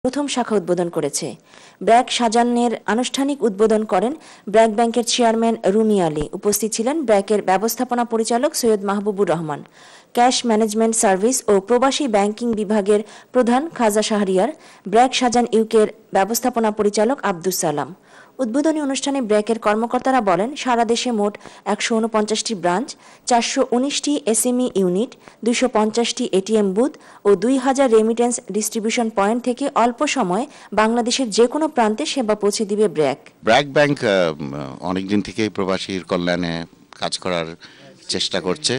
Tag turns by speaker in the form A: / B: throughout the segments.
A: প্রথম শাখা উদ্বোধন করেছে। ব্র্যাক শাহজাহানের আনুষ্ঠানিক উদ্বোধন করেন ব্র্যাক ব্যাংকের চেয়ারম্যান রুমি আলী। উপস্থিত ছিলেন ব্র্যাকের ব্যবস্থাপনা পরিচালক Syed Mahbubur Rahman, cash management service ও প্রবাসী ব্যাংকিং বিভাগের প্রধান খাজা শাহরিয়ার, ব্র্যাক শাহজাহান ইউকের ব্যবস্থাপনা পরিচালক আব্দুস সালাম। উদ্বোধনী অনুষ্ঠানে ব্র্যাকের কর্মকর্তারা বলেন, সারা দেশে মোট 149টি ব্রাঞ্চ, 419টি এসএমই ইউনিট, 250টি এটিএম বুথ ও 2000 রেমিটেন্স ডিস্ট্রিবিউশন পয়েন্ট থেকে অল্প সময়ে বাংলাদেশের যে কোনো প্রান্তে সেবা পৌঁছে দিবে ব্র্যাক।
B: ব্র্যাক ব্যাংক অনেকদিন থেকেই প্রবাসীর কল্যাণে কাজ করার চেষ্টা করছে।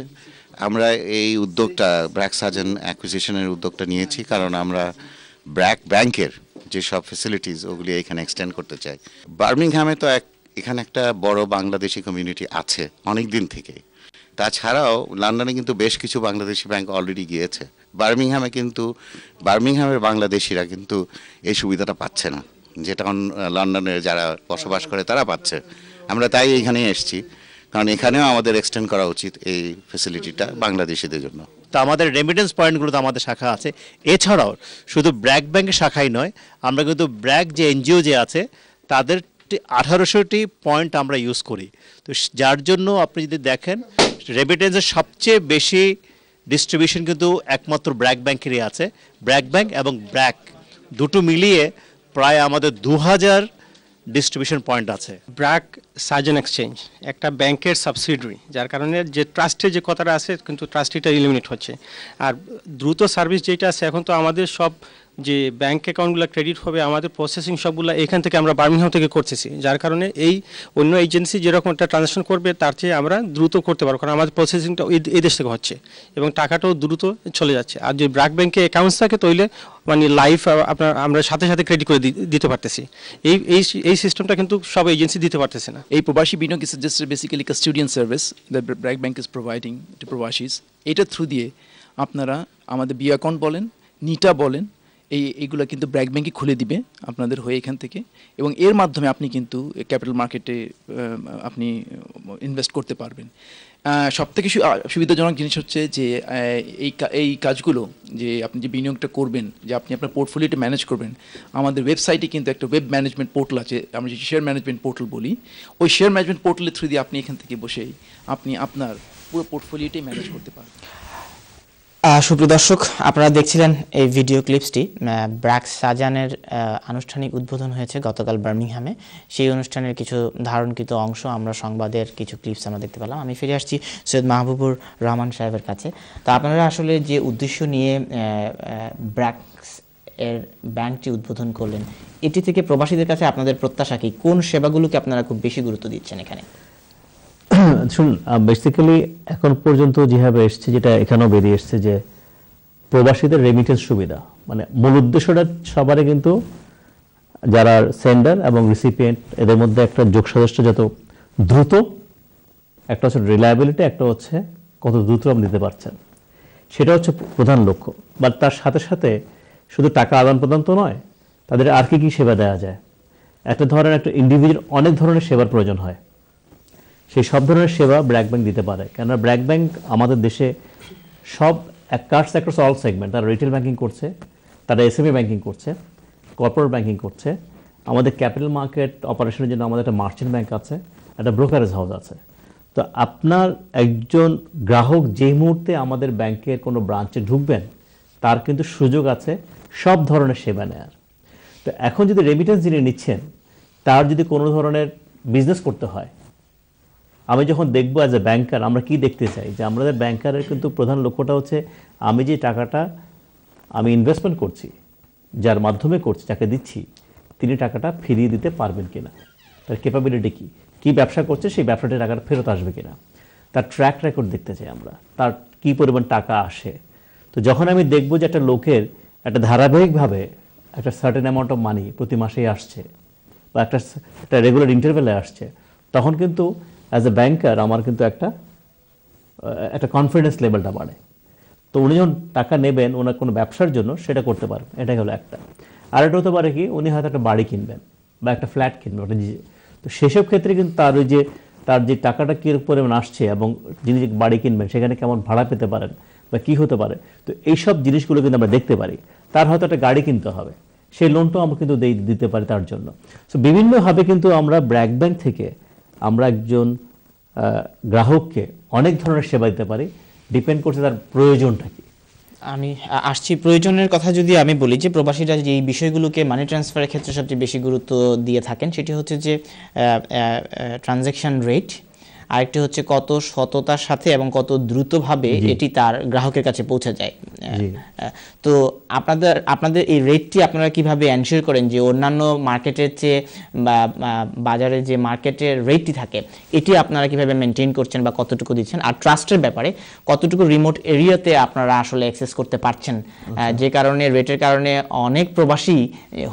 B: আমরা এই উদ্যোগটা ব্র্যাক শাহজাহান অ্যাকুইজিশনের উদ্যোগটা নিয়েছি কারণ আমরা ব্র্যাক ব্যাংকের যেসব ফ্যাসিলিটিস ওগুলি এখানে এক্সটেন্ড করতে চাই। বার্মিংহামে তো এখানে একটা বড় বাংলাদেশি কমিউনিটি আছে অনেক দিন থেকে। তাছাড়াও লন্ডনে কিন্তু বেশ কিছু বাংলাদেশি ব্যাংক অলরেডি গিয়েছে। বার্মিংহামের বাংলাদেশিরা কিন্তু এই সুবিধাটা পাচ্ছে না, যেটা লন্ডনে যারা বসবাস করে তারা পাচ্ছে। আমরা তাই এখানে এসেছি, কারণ এখানেও আমাদের এক্সটেন্ড করা উচিত এই ফ্যাসিলিটিটা বাংলাদেশিদের জন্য।
C: তো আমাদের রেমিটেন্স পয়েন্টগুলোতে আমাদের শাখা আছে। এছাড়াও শুধু ব্র্যাক ব্যাংকের শাখাই নয়, আমরা কিন্তু ব্র্যাক যে এনজিও যে আছে তাদের 1800টি পয়েন্ট আমরা ইউজ করি। তো যার জন্য আপনি যদি দেখেন রেমিটেন্সের সবচেয়ে বেশি ডিস্ট্রিবিউশন কিন্তু একমাত্র ব্র্যাক ব্যাংকেরই আছে। ব্র্যাক ব্যাংক এবং ব্র্যাক দুটো মিলিয়ে প্রায় আমাদের 2000 ডিস্ট্রিবিউশন পয়েন্ট আছে।
D: ব্র্যাক শাহজাহান এক্সচেঞ্জ একটা ব্যাংকের সাবসিডিয়ারি, যার কারণে যে ট্রাস্টের যে কথাটা আছে কিন্তু ট্রাস্টিটা এলিমিনেট হচ্ছে। আর দ্রুত সার্ভিস যেটা আছে, এখন তো আমাদের সব যে ব্যাংক অ্যাকাউন্টগুলো ক্রেডিট হবে আমাদের প্রসেসিং সবগুলো এখান থেকে আমরা বার্মিংহাম থেকে করতেছি, যার কারণে এই অন্য এজেন্সি যেরকম একটা ট্রানজাকশন করবে তার চেয়ে আমরা দ্রুত করতে পারবো, কারণ আমাদের প্রসেসিংটা এই দেশ থেকে হচ্ছে এবং টাকাটাও দ্রুত চলে যাচ্ছে। আর যদি ব্র্যাক ব্যাংকে অ্যাকাউন্টস থাকে তাহলে মানে লাইফ আমরা সাথে সাথে ক্রেডিট করে দিতে পারতেছি। এই সিস্টেমটা কিন্তু সব এজেন্সি দিতে পারতেছে না।
E: এই প্রবাসী বিনিয়োগ is just basically custodian service the BRAC bank is providing to প্রবাসীজ। এটার থ্রু দিয়ে আপনারা আমাদের বি অ্যাকাউন্ট বলেন, নিটা বলেন, এইগুলো কিন্তু ব্র্যাক ব্যাংকে খুলে দিবে আপনাদের হয়ে এখান থেকে, এবং এর মাধ্যমে আপনি কিন্তু ক্যাপিটাল মার্কেটে আপনি ইনভেস্ট করতে পারবেন। সবথেকে সুবিধাজনক জিনিস হচ্ছে যে এই কাজগুলো যে আপনি যে বিনিয়োগটা করবেন, যে আপনি আপনার পোর্টফোলিওটা ম্যানেজ করবেন, আমাদের ওয়েবসাইটে কিন্তু একটা ওয়েব ম্যানেজমেন্ট পোর্টাল আছে, আমরা যে শেয়ার ম্যানেজমেন্ট পোর্টাল বলি। ওই শেয়ার ম্যানেজমেন্ট পোর্টালের থ্রু দিয়ে আপনি এখান থেকে বসেই আপনি আপনার পুরো পোর্টফোলিওটাই ম্যানেজ করতে পারবেন।
F: সুপ্রিয় দর্শক, আপনারা দেখছিলেন এই ভিডিও ক্লিপসটি। ব্র্যাক শাহজাহানের আনুষ্ঠানিক উদ্বোধন হয়েছে গতকাল বার্মিংহামে। সেই অনুষ্ঠানের কিছু ধারণকৃত অংশ আমরা সংবাদের কিছু ক্লিপস আমরা দেখতে পেলাম। আমি ফিরে আসছি সৈয়দ মাহবুবুর রহমান সাহেবের কাছে। তো আপনারা আসলে যে উদ্দেশ্য নিয়ে ব্র্যাক এর ব্যাংকটি উদ্বোধন করলেন, এটি থেকে প্রবাসীদের কাছে আপনাদের প্রত্যাশা কি? কোন সেবাগুলোকে আপনারা খুব বেশি গুরুত্ব দিচ্ছেন এখানে?
G: শুনুন, বেসিক্যালি এখন পর্যন্ত যেভাবে এসছে, যেটা এখানেও বেরিয়ে এসছে, যে প্রবাসীদের রেমিটেন্স সুবিধা, মানে মূল উদ্দেশ্যটা সবারই কিন্তু যারা সেন্ডার এবং রিসিপিয়েন্ট এদের মধ্যে একটা যোগসাদৃশ্য যত দ্রুত, একটা হচ্ছে রিলায়েবিলিটি, একটা হচ্ছে কত দ্রুত আপনি দিতে পারছেন, সেটা হচ্ছে প্রধান লক্ষ্য। বাট তার সাথে সাথে শুধু টাকা আদান প্রদান তো নয়, তাদের আর কি সেবা দেওয়া যায়। একটা ইন্ডিভিজুয়াল অনেক ধরনের সেবার প্রয়োজন হয়, সেই সব ধরনের সেবা ব্র্যাক ব্যাংক দিতে পারে। কেননা ব্র্যাক ব্যাংক আমাদের দেশে সব কাটস অ্যাক্রস অল সেগমেন্ট, তারা রিটেল ব্যাংকিং করছে, তারা এসএমই ব্যাংকিং করছে, কর্পোরেট ব্যাংকিং করছে। আমাদের ক্যাপিটাল মার্কেট অপারেশনের জন্য আমাদের একটা মার্চেন্ট ব্যাংক আছে, একটা ব্রোকারেজ হাউস আছে। তো আপনার একজন গ্রাহক যেই মুহূর্তে আমাদের ব্যাংকের কোনো ব্রাঞ্চে ঢুকবেন, তার কিন্তু সুযোগ আছে সব ধরনের সেবা নেওয়ার। তো এখন যদি রেমিটেন্স যিনি নিচ্ছেন, তার যদি কোনো ধরনের বিজনেস করতে হয়, আমি যখন দেখবো অ্যাজ এ ব্যাংকার, আমরা কি দেখতে চাই যে আমাদের ব্যাংকারের কিন্তু প্রধান লক্ষ্যটা হচ্ছে আমি যে টাকাটা আমি ইনভেস্টমেন্ট করছি, যার মাধ্যমে করছি, যাকে দিচ্ছি, তিনি টাকাটা ফিরিয়ে দিতে পারবেন কিনা, তার ক্যাপাবিলিটি কী ব্যবসা করছে, সেই ব্যবসাটি টাকাটা ফেরত আসবে কিনা, তার ট্র্যাক রেকর্ড দেখতে চাই আমরা, তার কী পরিমাণ টাকা আসে। তো যখন আমি দেখব যে একটা লোকের একটা ধারাবাহিকভাবে একটা সার্টেন অ্যামাউন্ট অফ মানি প্রতি মাসেই আসছে বা একটা রেগুলার ইন্টারভেলে আসছে, তখন কিন্তু অ্যাজ এ ব্যাংকার আমার কিন্তু একটা কনফিডেন্স লেভেলটা বাড়ে। তো উনি যখন টাকা নেবেন ওনার কোনো ব্যবসার জন্য, সেটা করতে পারবেন। এটাই হলো একটা। আর এটা হতে পারে কি, উনি হয়তো একটা বাড়ি কিনবেন বা একটা ফ্ল্যাট কিনবেন, তো সেসব ক্ষেত্রে কিন্তু তার যে টাকাটা কী পরিমাণ আসছে এবং যিনি যে বাড়ি কিনবেন সেখানে কেমন ভাড়া পেতে পারেন বা কী হতে পারে, তো এইসব জিনিসগুলো কিন্তু আমরা দেখতে পারি। তার হয়তো একটা গাড়ি কিনতে হবে, সেই লোনটাও আমরা কিন্তু দিতে পারি তার জন্য। সো বিভিন্নভাবে কিন্তু আমরা ব্র্যাক ব্যাংক থেকে আমরা একজন গ্রাহককে অনেক ধরনের সেবা দিতে পারি, ডিপেন্ড করছে তার প্রয়োজনটা কি।
F: আমি আসছি প্রয়োজনের কথা। যদি আমি বলি যে প্রবাসীরা যে এই বিষয়গুলোকে মানি ট্রান্সফারের ক্ষেত্রে সবচেয়ে বেশি গুরুত্ব দিয়ে থাকেন, সেটি হচ্ছে যে ট্রানজ্যাকশন রেট, আরেকটি হচ্ছে কত সততার সাথে এবং কত দ্রুতভাবে এটি তার গ্রাহকের কাছে পৌঁছে যায়। তো আপনাদের এই রেটটি আপনারা কিভাবে এনশিওর করেন যে অন্যান্য মার্কেটের চেয়ে বা বাজারে যে মার্কেটের রেটটি থাকে এটি আপনারা কিভাবে মেনটেন করছেন বা কতটুকু দিচ্ছেন? আর ট্রাস্টের ব্যাপারে কতটুকু রিমোট এরিয়াতে আপনারা আসলে অ্যাক্সেস করতে পারছেন, যে কারণে রেটের কারণে অনেক প্রবাসী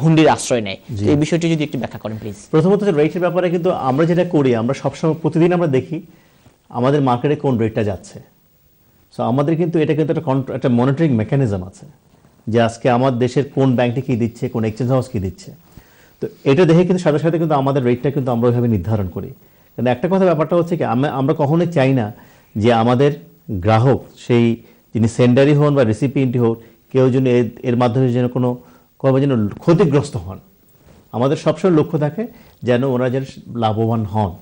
F: হুন্ডির আশ্রয় নেয়? এই বিষয়টি যদি একটু ব্যাখ্যা করেন প্লিজ।
G: প্রথমত রেটের ব্যাপারে কিন্তু আমরা যেটা করি, আমরা সবসময় প্রতিদিন আমরা দেখি আমাদের মার্কেটে কোন রেটটা যাচ্ছে। সো আমাদের কিন্তু এটা কিন্তু একটা মনিটরিং মেকানিজম আছে যে আজকে আমার দেশের কোন ব্যাংকটি কী দিচ্ছে, কোন এক্সচেঞ্জ হাউস কী দিচ্ছে। তো এটা দেখে কিন্তু সাথে সাথে কিন্তু আমাদের রেটটা কিন্তু আমরা ওইভাবে নির্ধারণ করি। কিন্তু একটা কথা ব্যাপারটা হচ্ছে কি, আমরা কখনোই চাই না যে আমাদের গ্রাহক, সেই যিনি সেন্ডারই হন বা রেসিপিয়েন্টই হোক, কেউ যেন এর মাধ্যমে যেন কোনো যেন ক্ষতিগ্রস্ত হন। আমাদের সবসময় লক্ষ্য থাকে যেন ওরা যেন লাভবান হন,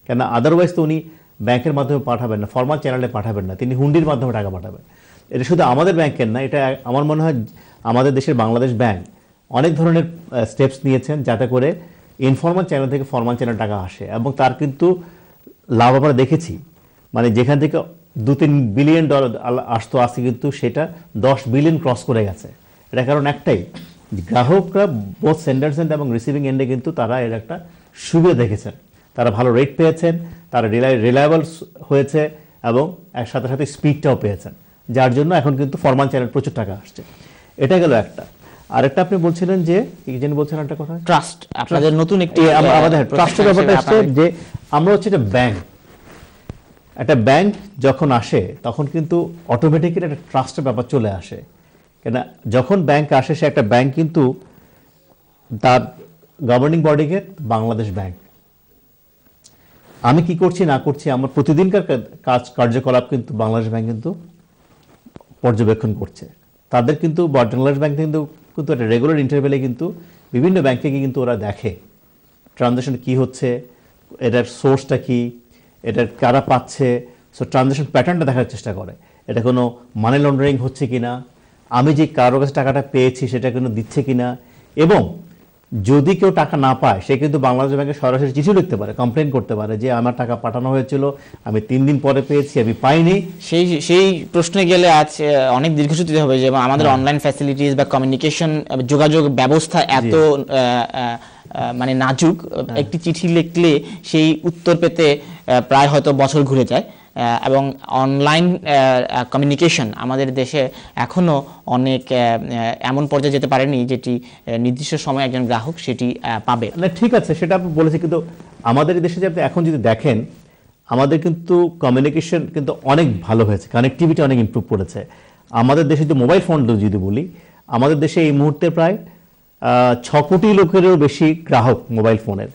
G: কেন আদারওয়াইজ তো উনি ব্যাংকের মাধ্যমে পাঠাবেন না, ফর্মাল চ্যানেলে পাঠাবেন না, তিনি হুন্ডির মাধ্যমে টাকা পাঠাবেন। এটা শুধু আমাদের ব্যাংকের না, এটা আমার মনে হয় আমাদের দেশের বাংলাদেশ ব্যাংক অনেক ধরনের স্টেপস নিয়েছেন যাতে করে ইনফর্মাল চ্যানেল থেকে ফর্মাল চ্যানেল টাকা আসে, এবং তার কিন্তু লাভ আমরা দেখেছি। মানে যেখান থেকে $2-3 বিলিয়ন আসতো, আসছে কিন্তু সেটা 10 বিলিয়ন ক্রস করে গেছে। এটা কারণ একটাই, গ্রাহকরা বোথ সেন্ডার্স এন্ড এবং রিসিভিং এন্ডে কিন্তু তারা এর একটা সুবিধা দেখেছেন, তারা ভালো রেট পেয়েছেন, তারা রিলায়েবল হয়েছে এবং এর সাথে সাথে স্পিডটাও পেয়েছেন, যার জন্য এখন কিন্তু ফরমাল চ্যানেল প্রচুর টাকা আসছে। এটা গেল একটা। আরেকটা আপনি বলছিলেন যে কি যেন বলছেন একটা কথা,
F: ট্রাস্ট। আপনাদের নতুন একটি
G: আমাদের ট্রাস্টের ব্যাপারটা হচ্ছে যে আমরা হচ্ছে একটা ব্যাংক যখন আসে তখন কিন্তু অটোমেটিক্যালি একটা ট্রাস্টের ব্যাপার চলে আসে। কেন যখন ব্যাংক আসে, সে একটা ব্যাংক কিন্তু তার গভর্নিং বডিকে বাংলাদেশ ব্যাংক, আমি কি করছি না করছি আমার প্রতিদিনকার কার্যকলাপ কিন্তু বাংলাদেশ ব্যাংক কিন্তু পর্যবেক্ষণ করছে। তাদের কিন্তু বাংলাদেশ ব্যাংক কিন্তু একটা রেগুলার ইন্টারভেলে কিন্তু বিভিন্ন ব্যাংকে কিন্তু ওরা দেখে ট্রানজ্যাকশন কি হচ্ছে, এটার সোর্সটা কি, এটার কারা পাচ্ছে। সো ট্রানজ্যাকশন প্যাটার্নটা দেখার চেষ্টা করে, এটা কোনো মানি লন্ডারিং হচ্ছে কিনা, আমি যে কারোর কাছে টাকাটা পেয়েছি সেটা কোনো দিচ্ছে কিনা, এবং যদি কেউ টাকা না পায় সে কিন্তু বাংলাদেশ ব্যাংকে সরাসরি চিঠি লিখতে পারে, কমপ্লেন করতে পারে যে আমার টাকা পাঠানো হয়েছিল, আমি 3 দিন পরে পেয়েছি, আমি পাইনি।
F: সেই প্রশ্নে গেলে আজ অনেক দীর্ঘসূত্র হবে যে আমাদের অনলাইন ফ্যাসিলিটিস বা কমিউনিকেশন যোগাযোগ ব্যবস্থা এত মানে নাজুক, একটি চিঠি লিখলে সেই উত্তর পেতে প্রায় হয়তো বছর ঘুরে যায়, এবং অনলাইন কমিউনিকেশন আমাদের দেশে এখনো অনেক এমন পর্যায়ে যেতে পারেনি যেটি নির্দিষ্ট সময় একজন গ্রাহক সেটি পাবে
G: না। ঠিক আছে, সেটা আপনি বলেছি, কিন্তু আমাদের দেশে যে আপনি এখন যদি দেখেন আমাদের কিন্তু কমিউনিকেশন কিন্তু অনেক ভালো হয়েছে, কানেক্টিভিটি অনেক ইমপ্রুভ করেছে। আমাদের দেশে যে মোবাইল ফোন যদি বলি, আমাদের দেশে এই মুহূর্তে প্রায় 6 কোটি লোকেরও বেশি গ্রাহক মোবাইল ফোনের,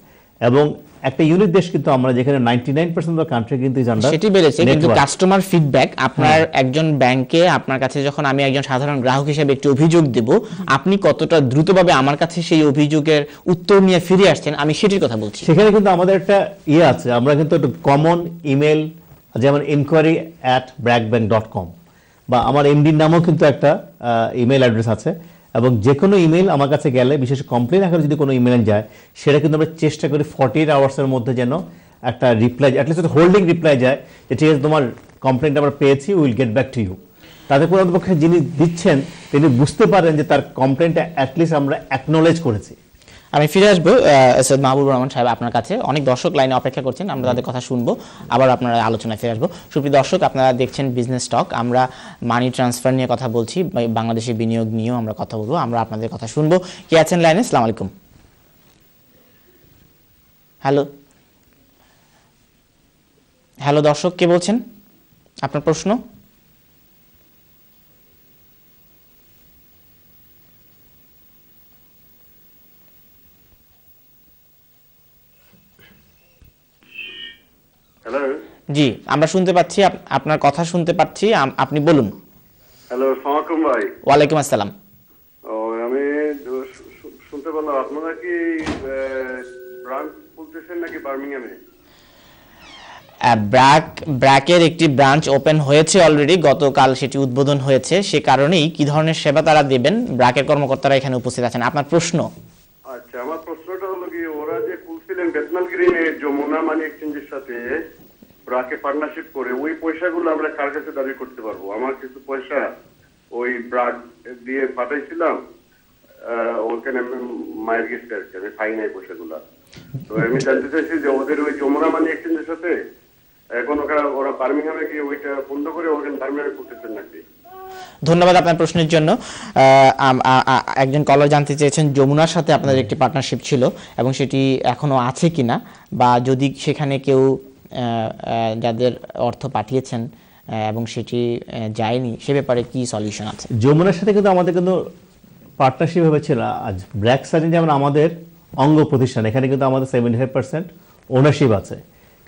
G: এবং একটা ইউনিক দেশ কিন্তু আমরা, যেখানে 99% অফ কান্ট্রি কিন্তু
F: সেটি বেড়েছে। কিন্তু কাস্টমার ফিডব্যাক, আপনার একজন ব্যাংকে আপনার কাছে যখন আমি একজন সাধারণ গ্রাহক হিসেবে একটি অভিযোগ দেব, আপনি কতটা দ্রুতভাবে আমার কাছে সেই অভিযোগের উত্তর নিয়ে ফিরে আসছেন, আমি সেটির কথা বলছি।
G: সেখানে কিন্তু আমাদের একটা আছে, আমরা কিন্তু একটা কমন ইমেল, যেমন inquiry@brackbank.com, বা আমার এমডির নামও কিন্তু একটা ইমেল অ্যাড্রেস আছে, এবং যে কোনো ইমেল আমার কাছে গেলে, বিশেষ কমপ্লেন আকারে যদি কোনো ইমেল যায়, সেটা কিন্তু আমরা চেষ্টা করি 48 আওয়ার্সের মধ্যে যেন একটা রিপ্লাই, অ্যাটলিস্ট হোল্ডিং রিপ্লাই যায় যে ঠিক আছে তোমার কমপ্লেনটা আমরা পেয়েছি, will get back to you. তাতে কোনো পক্ষে যিনি দিচ্ছেন তিনি বুঝতে পারেন যে তার কমপ্লেনটা অ্যাটলিস্ট আমরা অ্যাকনোলেজ করেছি।
F: আমি ফিরে আসবো সৈয়দ মাহবুবুর রহমান সাহেব আপনার কাছে। অনেক দর্শক লাইনে অপেক্ষা করছেন, আমরা তাদের কথা শুনবো, আবার আপনার আলোচনায় ফিরে আসবো। সুপ্রিয় দর্শক, আপনারা দেখছেন বিজনেস টক, আমরা মানি ট্রান্সফার নিয়ে কথা বলছি, বাংলাদেশে বিনিয়োগ নিয়েও আমরা কথা বলবো, আমরা আপনাদের কথা শুনবো। কে আছেন লাইনে? আসসালামু আলাইকুম। হ্যালো দর্শক, কে বলছেন? আপনার প্রশ্ন?
H: হ্যালো।
F: জি, আমরা শুনতে পাচ্ছি, আপনার কথা শুনতে পাচ্ছি, আপনি বলুন।
H: হ্যালো, আসসালামু আলাইকুম ভাই।
F: ওয়ালাইকুম আসসালাম।
H: আমি প্রশ্নটা বলো, আপনারা কি ব্রাঞ্চ খুলতেছেন নাকি বার্মিংহামে?
F: ব্র্যাকের একটি ব্রাঞ্চ ওপেন হয়েছে অলরেডি, গতকাল সেটি উদ্বোধন হয়েছে। সে কারণেই কি ধরনের সেবা তারা দেবেন, ব্র্যাকের কর্মকর্তারা এখানে উপস্থিত আছেন। আপনার প্রশ্ন?
H: আচ্ছা, আমার প্রশ্নটা হলো কি, ওরা যে খুলছিলেন বেতনাল গ্রিনে যমুনা মানি এক্সচেঞ্জের সাথে ব্রাকে পার্টনারশিপ করে, ওই পয়সাগুলো আমরা কার কাছে দাবি করতে পারবো? আমার কিছু পয়সা ওই ব্রাক দিয়ে পাঠাইছিলাম ওখানে, মায়ের গেছে আর কি, আমি পাই নাই পয়সাগুলা। তো আমি জানতে চাইছি যে ওদের ওই যমুনা মানি এক্সচেঞ্জের সাথে এখন ওরা বার্মিংহামে গিয়ে ওইটা বন্ধ করে ওখানে বার্মিংহামে করতেছেন নাকি?
F: ধন্যবাদ আপনার প্রশ্নের জন্য। একজন কলার জানতে চেয়েছেন যমুনার সাথে আপনাদের একটি পার্টনারশিপ ছিল এবং সেটি এখনো আছে কিনা, বা যদি সেখানে কেউ যাদের অর্থ পাঠিয়েছেন এবং সেটি যায়নি, সে ব্যাপারে কি সলিউশন আছে?
G: যমুনার সাথে কিন্তু আমাদের কিন্তু পার্টনারশিপ হয়েছিল। আজ ব্র্যাক সাজেন যেমন আমাদের অঙ্গ প্রতিষ্ঠান, এখানে কিন্তু আমাদের 75% ওনারশিপ আছে,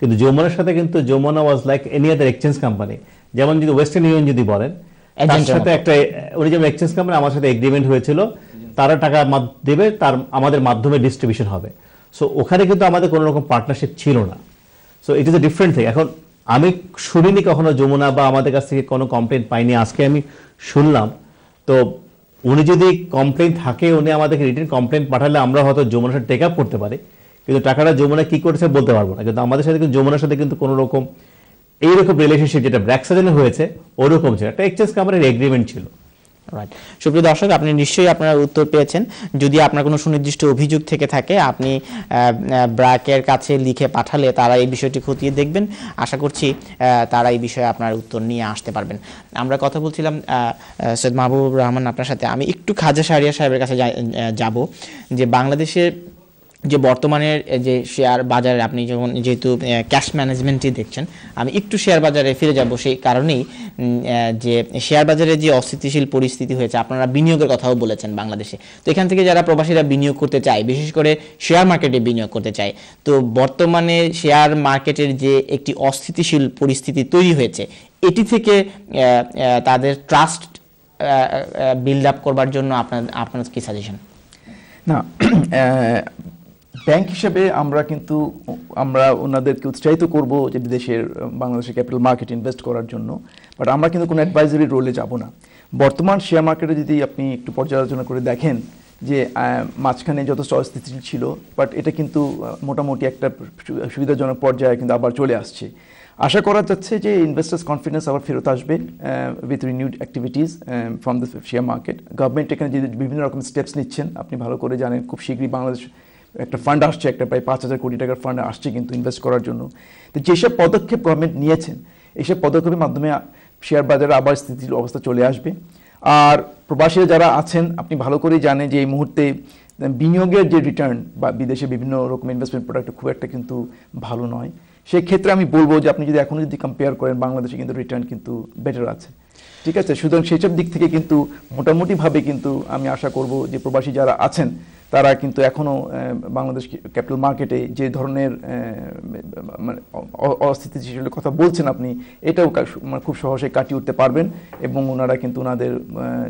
G: কিন্তু যমুনার সাথে কিন্তু Jamuna was like any other exchange company. যেমন যদি ওয়েস্টার্ন ইউনিয়ন যদি বলেন, তার সাথে একটা উনি যেমন এক্সচেঞ্জ কোম্পানি, আমার সাথে এগ্রিমেন্ট হয়েছিল, তারা টাকা দেবে, তার আমাদের মাধ্যমে ডিস্ট্রিবিউশন হবে। সো ওখানে কিন্তু আমাদের কোনো রকম পার্টনারশিপ ছিল না। So it is a different thing. এখন আমি শুনিনি কখনো যমুনা বা আমাদের কাছ থেকে কোনো কমপ্লেন পাইনি, আজকে আমি শুনলাম। তো উনি যদি কমপ্লেন থাকে, উনি আমাদেরকে রিটেন কমপ্লেন পাঠালে আমরা হয়তো যমুনার সাথে টেক আপ করতে পারি, কিন্তু টাকাটা যমুনা কি করেছে বলতে পারবো না। কিন্তু আমাদের সাথে কিন্তু যমুনার সাথে কিন্তু কোনো রকম এইরকম রিলেশনশিপ যেটা ব্র্যাক সাজেনে হয়েছে ওরকম ছিল, একটা এক্সচেঞ্জ কোম্পানির এগ্রিমেন্ট ছিল।
F: রাইট। সুপ্রিয় দর্শক, আপনি নিশ্চয়ই আপনার উত্তর পেয়েছেন। যদি আপনার কোনো সুনির্দিষ্ট অভিযোগ থেকে থাকে, আপনি ব্র্যাকের কাছে লিখে পাঠালে তারা এই বিষয়টি খতিয়ে দেখবেন। আশা করছি তারা এই বিষয়ে আপনার উত্তর নিয়ে আসতে পারবেন। আমরা কথা বলছিলাম সৈয়দ মাহবুবুর রহমান আপনার সাথে। আমি একটু খাজা শাহরিয়ার সাহেবের কাছে যাব, যে বাংলাদেশের যে বর্তমানের যে শেয়ার বাজারে, আপনি যেহেতু ক্যাশ ম্যানেজমেন্টই দেখছেন, আমি একটু শেয়ার বাজারে ফিরে যাব সেই কারণেই যে শেয়ার বাজারে যে অস্থিতিশীল পরিস্থিতি হয়েছে, আপনারা বিনিয়োগের কথাও বলেছেন বাংলাদেশে। তো এখান থেকে যারা প্রবাসীরা বিনিয়োগ করতে চায়, বিশেষ করে শেয়ার মার্কেটে বিনিয়োগ করতে চায়, তো বর্তমানে শেয়ার মার্কেটের যে একটি অস্থিতিশীল পরিস্থিতি তৈরি হয়েছে, এটি থেকে তাদের ট্রাস্ট বিল্ড আপ করবার জন্য আপনার কি সাজেশন?
E: না, ব্যাংক হিসেবে আমরা ওনাদেরকে উৎসাহিত করব যে বিদেশের বাংলাদেশের ক্যাপিটাল মার্কেট ইনভেস্ট করার জন্য, বাট আমরা কিন্তু কোনো অ্যাডভাইজারি রোলে যাব না। বর্তমান শেয়ার মার্কেটে যদি আপনি একটু পর্যালোচনা করে দেখেন যে মাঝখানে যথেষ্ট অস্থিতিশীল ছিল, বাট এটা কিন্তু মোটামুটি একটা সুবিধাজনক পর্যায়ে কিন্তু আবার চলে আসছে। আশা করা যাচ্ছে যে ইনভেস্টার্স কনফিডেন্স আবার ফেরত আসবে with renewed activities from the share market. Government এখানে যে বিভিন্ন রকম স্টেপস নিচ্ছেন, আপনি ভালো করে জানেন, খুব শীঘ্রই বাংলাদেশ একটা ফান্ড আসছে, একটা প্রায় 5,000 কোটি টাকার ফান্ড আসছে কিন্তু ইনভেস্ট করার জন্য। তো যেসব পদক্ষেপ গভর্নমেন্ট নিয়েছেন, এইসব পদক্ষেপের মাধ্যমে শেয়ার বাজারে আবার স্থিতিশীল অবস্থা চলে আসবে। আর প্রবাসীরা যারা আছেন, আপনি ভালো করেই জানেন যে এই মুহূর্তে বিনিয়োগের যে রিটার্ন বা বিদেশে বিভিন্ন রকম ইনভেস্টমেন্ট প্রোডাক্ট খুব একটা কিন্তু ভালো নয়। সেই ক্ষেত্রে আমি বলবো যে আপনি যদি এখনও যদি কম্পেয়ার করেন, বাংলাদেশে কিন্তু রিটার্ন কিন্তু বেটার আছে, ঠিক আছে। সুতরাং সেইসব দিক থেকে কিন্তু মোটামুটিভাবে কিন্তু আমি আশা করব যে প্রবাসী যারা আছেন তারা কিন্তু এখনও বাংলাদেশ ক্যাপিটাল মার্কেটে যে ধরনের মানে অস্থিতিশীলের কথা বলছেন আপনি, এটাও খুব সহজে কাটিয়ে উঠতে পারবেন এবং ওনারা কিন্তু ওনাদের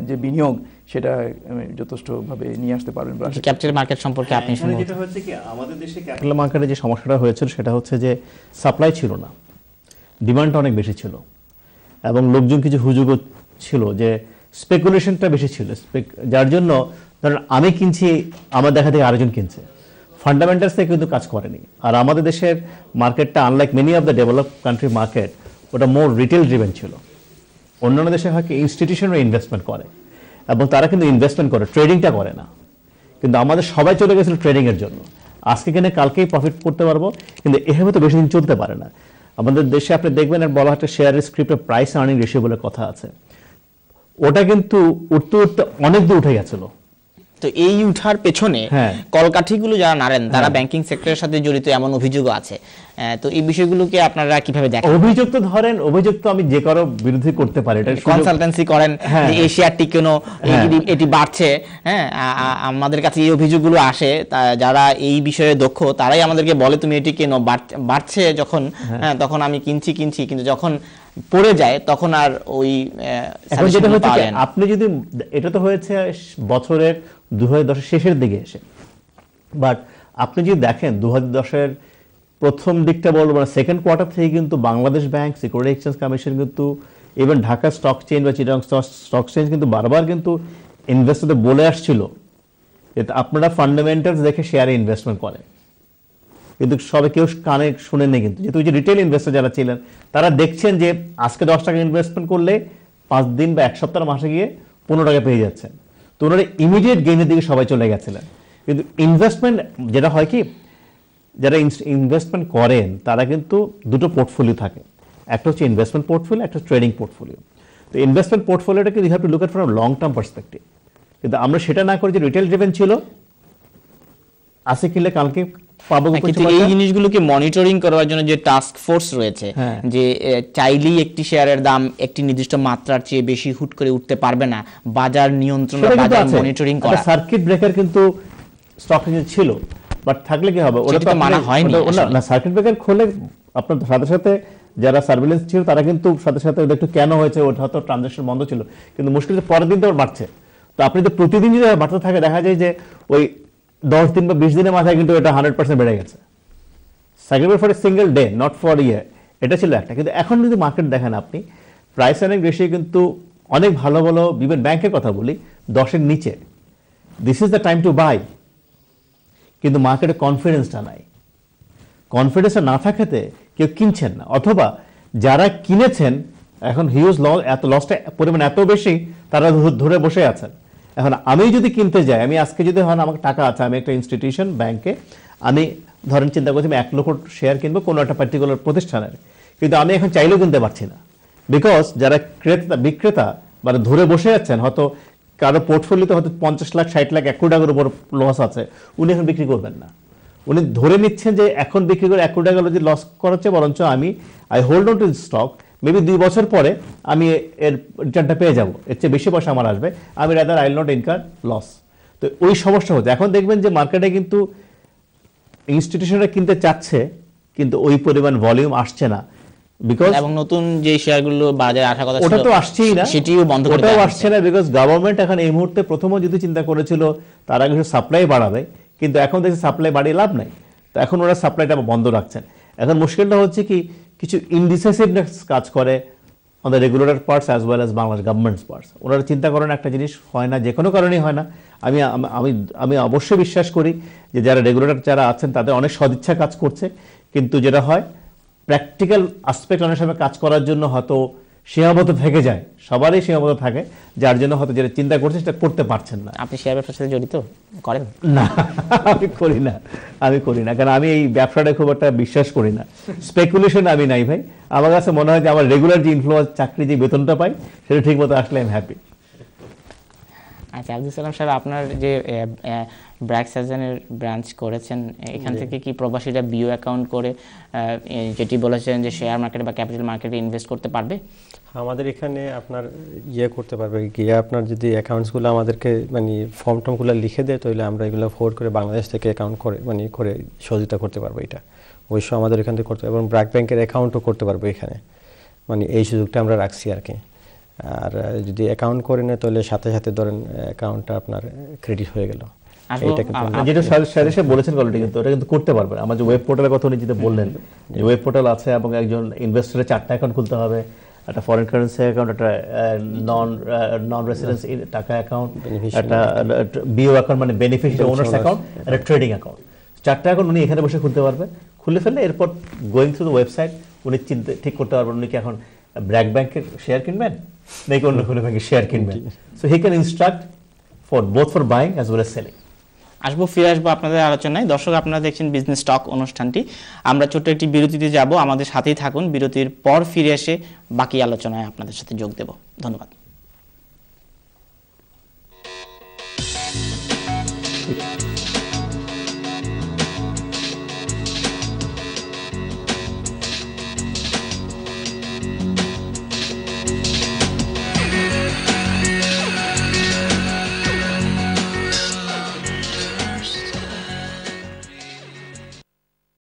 E: যে বিনিয়োগ সেটা যথেষ্টভাবে নিয়ে আসতে পারবেন।
F: ক্যাপিটাল মার্কেট সম্পর্কে আপনি শুনুন।
G: যেটা হচ্ছে কি, আমাদের দেশে ক্যাপিটাল মার্কেটে যে সমস্যাটা হয়েছিল সেটা হচ্ছে যে সাপ্লাই ছিল না, ডিমান্ডটা অনেক বেশি ছিল এবং লোকজন কিছু হুজুগও ছিল, যে স্পেকুলেশনটা বেশি ছিল, যার জন্য ধরেন আমি কিনছি, আমার দেখা থেকে আরেকজন কিনছে, ফান্ডামেন্টালস থেকে কিন্তু কাজ করেনি। আর আমাদের দেশের মার্কেটটা unlike many of the develop country market, ওটা মোর রিটেল ড্রিভেন ছিল। অন্যান্য দেশে হয় কি ইনস্টিটিউশনরা ইনভেস্টমেন্ট করে এবং তারা কিন্তু ইনভেস্টমেন্ট করে, ট্রেডিংটা করে না। কিন্তু আমাদের সবাই চলে গেছিল ট্রেডিংয়ের জন্য, আজকে কিনে কালকেই প্রফিট করতে পারবো, কিন্তু এভাবে তো বেশি দিন চলতে পারে না। আমাদের দেশে আপনি দেখবেন আর বলা একটা শেয়ারের স্ক্রিপ্টে প্রাইস আর্নিং রেশিও বলে কথা আছে, ওটা কিন্তু উঠতে উঠতে অনেক দূর উঠে গেছিল।
F: তো এই উঠার পেছনে কলকাঠিগুলো যারা নাড়েন তারা ব্যাংকিং সেক্টরের সাথে জড়িত এমন অভিযোগ আছে। তো এই বিষয়গুলোকে আপনারা কিভাবে দেখেন?
G: অভিযোগ তো ধরেন, অভিযোগ তো আমি যে কারো বিরুদ্ধে করতে পারি, এটা
F: কনসালটেন্সি করেন যে এই শেয়ারটি কেন এটি বাড়ছে, হ্যাঁ আমাদের কাছে এই অভিযোগগুলো আসে, যারা এই বিষয়ে দক্ষ তারাই আমাদেরকে বলে তুমি এটি কেন বাড়ছে যখন, হ্যাঁ তখন আমি কিনছি, কিন্তু যখন পড়ে যায় তখন আর ওই
G: যেটা হচ্ছে আপনি যদি, এটা তো হয়েছে বছরের 2010 শেষের দিকে এসে, বাট আপনি যদি দেখেন 2010-এর প্রথম দিকটা বলবো, মানে সেকেন্ড কোয়ার্টার থেকে কিন্তু Bangladesh bank, security exchange commission কিন্তু, ইভেন ঢাকা স্টক চেঞ্জ বা চিটাগং স্টক চেঞ্জ কিন্তু বারবার কিন্তু ইনভেস্টরদের বলে আসছিল যে আপনারা ফান্ডামেন্টালস দেখে শেয়ারে ইনভেস্টমেন্ট করেন, কিন্তু সবাই কেউ কানে শুনেননি। কিন্তু যেহেতু যে রিটেল ইনভেস্টর যারা ছিলেন তারা দেখছেন যে আজকে 10 টাকা ইনভেস্টমেন্ট করলে 5 দিন বা 1 সপ্তাহ মাসে গিয়ে 15 টাকা পেয়ে যাচ্ছেন, তো ওনারা ইমিডিয়েট গেইনের দিকে সবাই চলে গেছিলেন। কিন্তু ইনভেস্টমেন্ট যেটা হয় কি, যারা ইনভেস্টমেন্ট করেন তারা কিন্তু দুটো পোর্টফোলিও থাকে, একটা হচ্ছে ইনভেস্টমেন্ট পোর্টফোলিও, একটা ট্রেডিং পোর্টফোলিও। তো ইনভেস্টমেন্ট পোর্টফোলিওটাকে you have to look at from long term perspective, কিন্তু আমরা সেটা না করে যে রিটেল ড্রিভেন ছিল, আজকে কিনলে কালকে পাবো।
F: কিন্তু এই জিনিসগুলোকে মনিটরিং করার জন্য যে টাস্ক ফোর্স রয়েছে, যে চাইলেই একটি শেয়ারের দাম একটি নির্দিষ্ট মাত্রার চেয়ে বেশি হুট করে উঠতে পারবে না, বাজার নিয়ন্ত্রণ, বাজার মনিটরিং করা,
G: সার্কিট ব্রেকার কিন্তু স্টক এক্সচেঞ্জ ছিল, বাট থাকলে কি হবে, ওটা তো
F: মানা হয়নি
G: না। সার্কিট ব্রেকার খুলে আপনার সাথে সাথে যারা সার্ভিলেন্স ছিল তারা কিন্তু সাথে সাথে একটু কেন হয়েছে, ওটা হয়তো ট্রানজাকশন বন্ধ ছিল, কিন্তু মুশকিল পরের দিন তো বাড়ছে। তো আপনি তো প্রতিদিন যদি বাড়তে থাকে, দেখা যায় যে ওই 10 দিন বা 20 দিনের মাথায় কিন্তু এটা 100% বেড়ে গেছে। Circuit for a single day, not for year, এটা ছিল একটা। কিন্তু এখন যদি মার্কেট দেখেন আপনি, প্রাইস অনেক বেশি, কিন্তু অনেক ভালো ভালো ইভেন ব্যাংকের কথা বলি 10-এর নিচে, this is the time to buy. কিন্তু মার্কেটে কনফিডেন্সটা নাই, কনফিডেন্সটা না থাকাতে কেউ কিনছেন না, অথবা যারা কিনেছেন এখন হিউজ লস, এত লসটা পরিমাণ এত বেশি তারা ধরে বসে আছেন। এখন আমি যদি কিনতে যাই, আমি আজকে যদি হয় আমার টাকা আছে, আমি একটা ইনস্টিটিউশন ব্যাংকে, আমি ধরেন চিন্তা করছি আমি 1 লক্ষ শেয়ার কিনবো কোনো একটা পার্টিকুলার প্রতিষ্ঠানের, কিন্তু আমি এখন চাইলেও কিনতে পারছি না, বিকজ যারা বিক্রেতা মানে ধরে বসে আছেন, হয়তো কারো পোর্টফোলিওতে হয়তো 50 লাখ 60 লাখ 1 কোটি টাকার উপর লস আছে, উনি এখন বিক্রি করবেন না, উনি ধরে নিচ্ছেন যে এখন বিক্রি করে 1 কোটি টাকা যদি লস করাচ্ছে, বরঞ্চ আমি hold on to stock, maybe 2 বছর পরে আমি এর রিটার্নটা পেয়ে যাবো, এর চেয়ে বেশি পয়সা আমার আসবে, আমি rather I will not incur loss. তো ওই সমস্যা হচ্ছে। এখন দেখবেন যে মার্কেটে কিন্তু ইনস্টিটিউশনরা কিনতে চাচ্ছে, কিন্তু ওই পরিমাণ ভলিউম আসছে না, বিকজ
F: এবং নতুন যে শেয়ারগুলো বাজারে আসার কথা ছিল
G: ওটা তো আসছেই না,
F: সেটিও বন্ধ করে
G: ওটাও আসছে না, বিকজ গভর্নমেন্ট এখন এই মুহূর্তে প্রথমে যদি চিন্তা করেছিল তারা কিছু সাপ্লাই বাড়াবে, কিন্তু এখন দেখছি সাপ্লাই বাড়িয়ে লাভ নাই, তো এখন ওরা সাপ্লাইটা বন্ধ রাখছেন। এখন মুশকিলটা হচ্ছে কি, কিছু ইনডিসিসিভনেস কাজ করে on the regulator parts as well as Bangladesh government's parts. ওনারা চিন্তা করেন একটা জিনিস হয় না, যে কোনো কারণেই হয় না। আমি আমি আমি অবশ্যই বিশ্বাস করি যে যারা রেগুলেটর যারা আছেন তাদের অনেক সদিচ্ছা কাজ করছে, কিন্তু যেটা হয় প্র্যাকটিক্যাল আসপেক্ট অনেক সময় কাজ করার জন্য হয়তো সীমাবদ্ধ থেকে যায়, সবারই সীমাবদ্ধ থাকে, যার জন্য হয়তো যেটা চিন্তা করছে সেটা করতে পারছেন না।
F: আপনি শেয়ার ব্যবসার সাথে জড়িত করেন
G: না? আমি করি না, কারণ আমি এই ব্যবসাটা খুব একটা বিশ্বাস করি না, স্পেকুলেশন আমি নাই ভাই। আমার কাছে মনে হয় যে আমার রেগুলার যে ইনফ্লুয়েন্স চাকরি যে বেতনটা পাই সেটা ঠিক মতো আসলে আমি হ্যাপি।
F: আচ্ছা, আব্দুল সালাম সাহেব, আপনার যে ব্র্যাক সাজানের ব্রাঞ্চ করেছেন, এখান থেকে কি প্রবাসীরা বিও অ্যাকাউন্ট করে যেটি বলেছেন যে শেয়ার মার্কেটে বা ক্যাপিটাল মার্কেটে ইনভেস্ট করতে পারবে?
D: আমাদের এখানে আপনার করতে পারবে গিয়ে, আপনার যদি অ্যাকাউন্টসগুলো আমাদেরকে মানে ফর্ম টর্মগুলো লিখে দেয়, তাহলে আমরা এগুলো ফোর্ড করে বাংলাদেশ থেকে অ্যাকাউন্ট করে করে সহযোগিতা করতে পারবো। এটা অবশ্য আমাদের এখান থেকে করতে, এবং ব্র্যাক ব্যাংকের অ্যাকাউন্টও করতে পারবো এখানে, মানে এই সুযোগটা আমরা রাখছি আর কি। আর যদি অ্যাকাউন্ট করে নেয় তাহলে সাথে সাথে ধরেন অ্যাকাউন্টটা আপনার ক্রেডিট হয়ে গেল।
G: যেটা সাজেশন বলেছেন অলরেডি, কিন্তু ওটা কিন্তু করতে পারবে। আমার যে ওয়েব পোর্টালের কথা উনি যেটা বললেন, যে ওয়েব পোর্টাল আছে এবং একজন ইনভেস্টরের 4টা অ্যাকাউন্ট খুলতে হবে, একটা ফরেন কারেন্সি অ্যাকাউন্ট, একটা নন রেসিডেন্স টাকা অ্যাকাউন্ট, একটা বিও অ্যাকাউন্ট মানে বেনিফিশিয়ারি ওনার্স অ্যাকাউন্ট, একটা ট্রেডিং অ্যাকাউন্ট। 4টা অ্যাকাউন্ট উনি এখানে বসে খুলতে পারবে। খুলে ফেললে এরপর গোয়িং থ্রু দ্য ওয়েবসাইট উনি চিন্তা ঠিক করতে পারবেন উনি কি এখন ব্র্যাক ব্যাংকের শেয়ার কিনবেন নাকি অন্য কোনো ব্যাংকের শেয়ার কিনবেন। So he can instruct for both for buying as well as selling.
F: ফিরে আসবো আপনাদের আলোচনায়। দর্শক, আপনারা দেখছেন বিজনেস টক অনুষ্ঠানটি। আমরা ছোট্ট একটি বিরতিতে যাব, আমাদের সাথেই থাকুন। বিরতির পর ফিরে এসে বাকি আলোচনায় আপনাদের সাথে যোগ দেব। ধন্যবাদ।